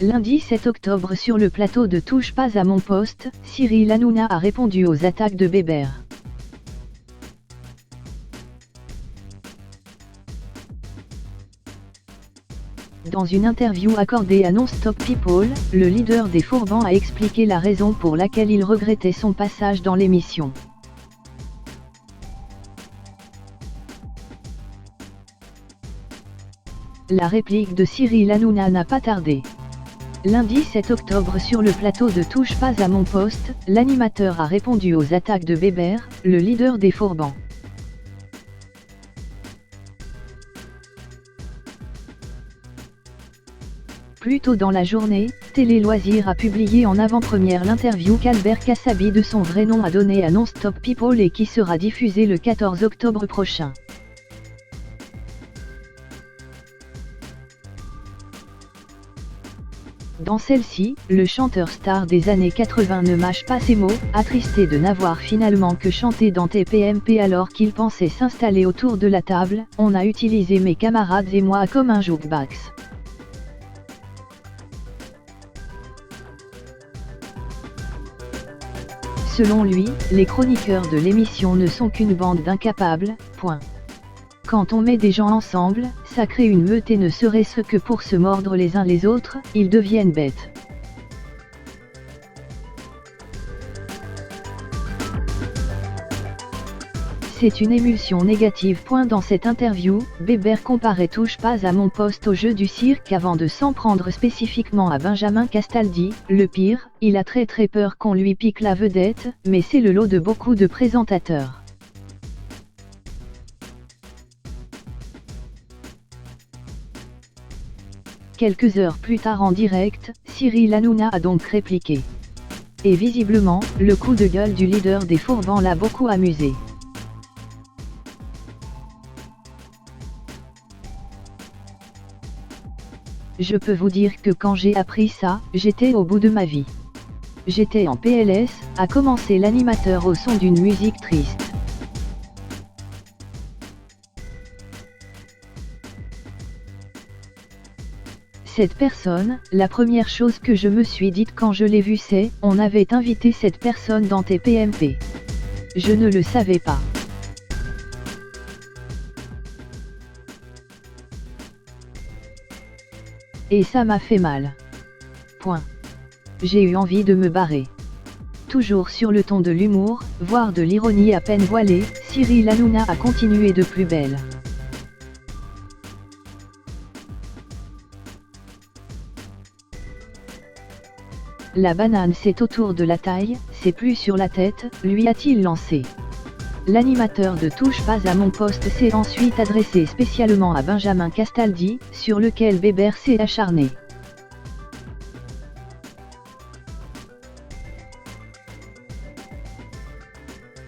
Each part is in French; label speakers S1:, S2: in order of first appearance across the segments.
S1: Lundi 7 octobre sur le plateau de Touche pas à mon poste, Cyril Hanouna a répondu aux attaques de Bébert. Dans une interview accordée à Non-Stop People, le leader des Fourbans a expliqué la raison pour laquelle il regrettait son passage dans l'émission. La réplique de Cyril Hanouna n'a pas tardé. Lundi 7 octobre sur le plateau de Touche pas à mon poste, l'animateur a répondu aux attaques de Bébert, le leader des Fourbans. Plus tôt dans la journée, Télé Loisirs a publié en avant-première l'interview qu'Albert Kassabi de son vrai nom a donnée à Non-Stop People et qui sera diffusée le 14 octobre prochain. Dans celle-ci, le chanteur star des années 80 ne mâche pas ses mots, attristé de n'avoir finalement que chanté dans TPMP alors qu'il pensait s'installer autour de la table. On a utilisé mes camarades et moi comme un jukebox. Selon lui, les chroniqueurs de l'émission ne sont qu'une bande d'incapables, point. Quand on met des gens ensemble, ça crée une meute et ne serait-ce que pour se mordre les uns les autres, ils deviennent bêtes. C'est une émulsion négative. Dans cette interview, Bébert comparait Touche pas à mon poste au jeu du cirque avant de s'en prendre spécifiquement à Benjamin Castaldi. Le pire, il a très peur qu'on lui pique la vedette, mais c'est le lot de beaucoup de présentateurs. Quelques heures plus tard en direct, Cyril Hanouna a donc répliqué. Et visiblement, le coup de gueule du leader des Fourbans l'a beaucoup amusé. Je peux vous dire que quand j'ai appris ça, j'étais au bout de ma vie. J'étais en PLS, a commencé l'animateur au son d'une musique triste. Cette personne, la première chose que je me suis dite quand je l'ai vue c'est, on avait invité cette personne dans TPMP. Je ne le savais pas. Et ça m'a fait mal. Point. J'ai eu envie de me barrer. Toujours sur le ton de l'humour, voire de l'ironie à peine voilée, Cyril Hanouna a continué de plus belle. La banane c'est autour de la taille, c'est plus sur la tête, lui a-t-il lancé. L'animateur de Touche pas à mon poste s'est ensuite adressé spécialement à Benjamin Castaldi, sur lequel Bébert s'est acharné.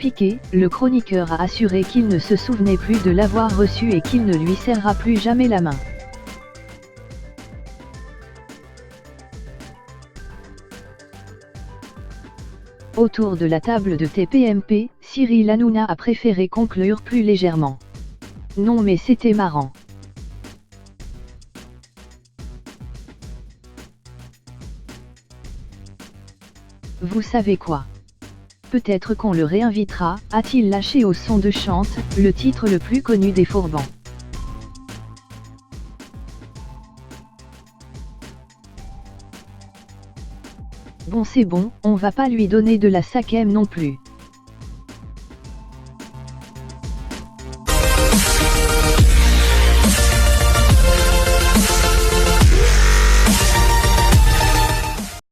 S1: Piqué, le chroniqueur a assuré qu'il ne se souvenait plus de l'avoir reçu et qu'il ne lui serra plus jamais la main. Autour de la table de TPMP, Cyril Hanouna a préféré conclure plus légèrement. Non mais c'était marrant. Vous savez quoi? Peut-être qu'on le réinvitera, a-t-il lâché au son de Chante, le titre le plus connu des Fourbans. Bon c'est bon, on va pas lui donner de la 5e non plus.